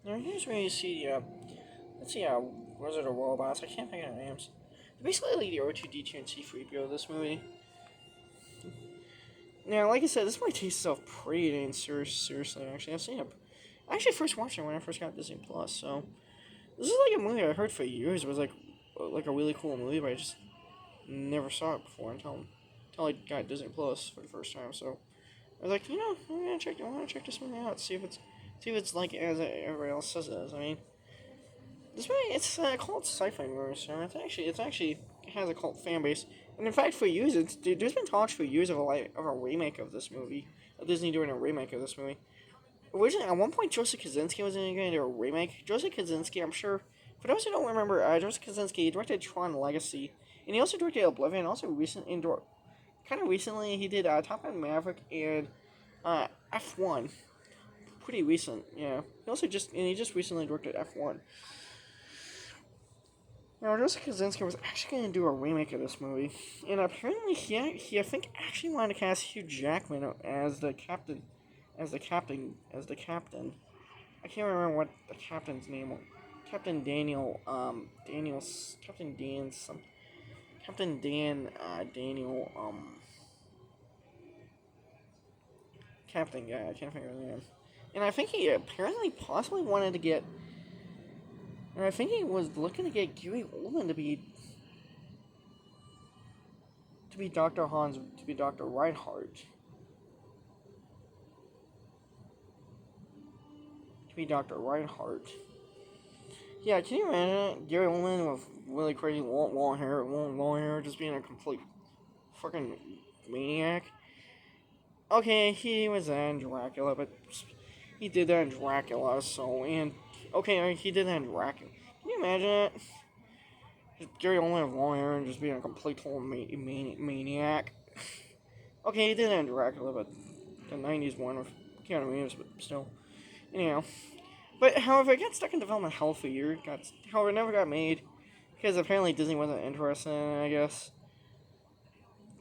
Now here's where you see, let's see, Wizard of Robots. I can't think of their names. They're basically like the R2D2 and C3PO of this movie. Now, like I said, this movie takes itself pretty dang seriously. Actually, I've seen it. I actually first watched it when I first got Disney Plus. So this is like a movie I heard for years. It was like a really cool movie, but I just never saw it before until I got Disney Plus for the first time. So I was like, I want to check this movie out, see if it's like as everybody else says it is. I mean, this movie it's a cult sci-fi movie, so it's actually has a cult fan base. And in fact, for years, there's been talks for years of a remake of this movie, of Disney doing a remake of this movie. Originally, at one point, Joseph Kosinski was going to do a remake. Joseph Kosinski, I'm sure, for those who don't remember, Joseph Kosinski he directed Tron Legacy, and he also directed Oblivion. Also, kind of recently, he did Top Gun Maverick and F1. Pretty recent, yeah. He just recently directed F1. Now, Joseph Kosinski was actually going to do a remake of this movie, and apparently he I think actually wanted to cast Hugh Jackman as the captain. I can't remember what the captain's name was. Captain Daniel, Captain Dan, Daniel, Captain guy, I can't think of his name. And I think he apparently possibly wanted to get, and I think he was looking to get Gary Oldman to be Dr. Reinhardt. To be Dr. Reinhardt. Yeah, can you imagine it? Gary Oldman with really crazy long hair, just being a complete fucking maniac? Okay, he was in Dracula, but he did that in Dracula, okay, he did that in Dracula. Can you imagine it? Just Gary Oldman with long hair and just being a complete total maniac. Okay, he did that in Dracula, but the 90s one with Keanu Reeves, but still. Anyhow. But, however, it got stuck in development hell for a year. It never got made. Because apparently Disney wasn't interested in it, I guess.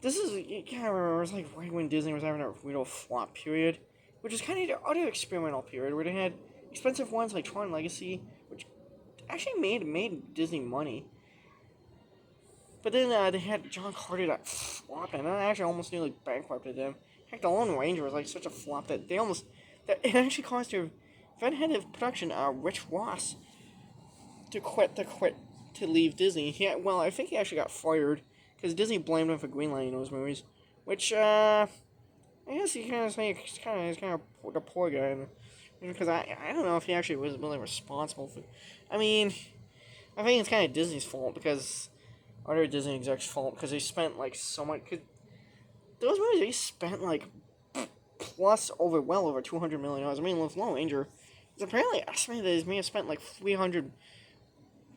You can't remember, it was like right when Disney was having a real flop period. Which is kind of the other experimental period, where they had expensive ones like Tron Legacy, which actually made Disney money. But then they had John Carter that flop, and that actually almost nearly bankrupted them. Heck, The Lone Ranger was like such a flop that it actually caused their then head of production, Rich Ross, to leave Disney. I think he actually got fired because Disney blamed him for greenlighting those movies, which I guess you kind of say he's kind of the poor guy, because I don't know if he actually was really responsible for. I mean, I think it's kind of Disney's fault because other Disney execs' fault because they spent like so much. Cause those movies they spent like well over $200 million. I mean, with Lone Ranger. It's apparently estimated that they may have spent like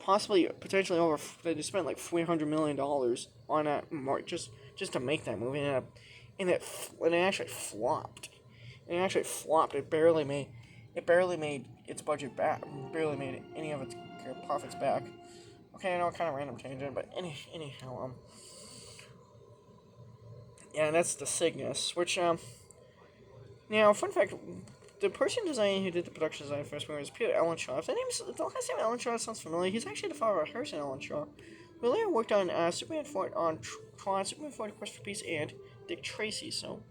potentially over. They spent like $300 million on that just to make that movie, and it actually flopped. It barely made its budget back. Barely made any of its profits back. Okay, I know, kind of random tangent, but anyhow, yeah, that's the Cygnus, which now, fun fact. The person who did the production design for this movie is Peter Ellen Shaw. If the last name Ellen Shaw sounds familiar, he's actually the father of Harrison Ellen Shaw, who later worked on Superman 4, Tron, Superman 4, The Quest for Peace, and Dick Tracy. So,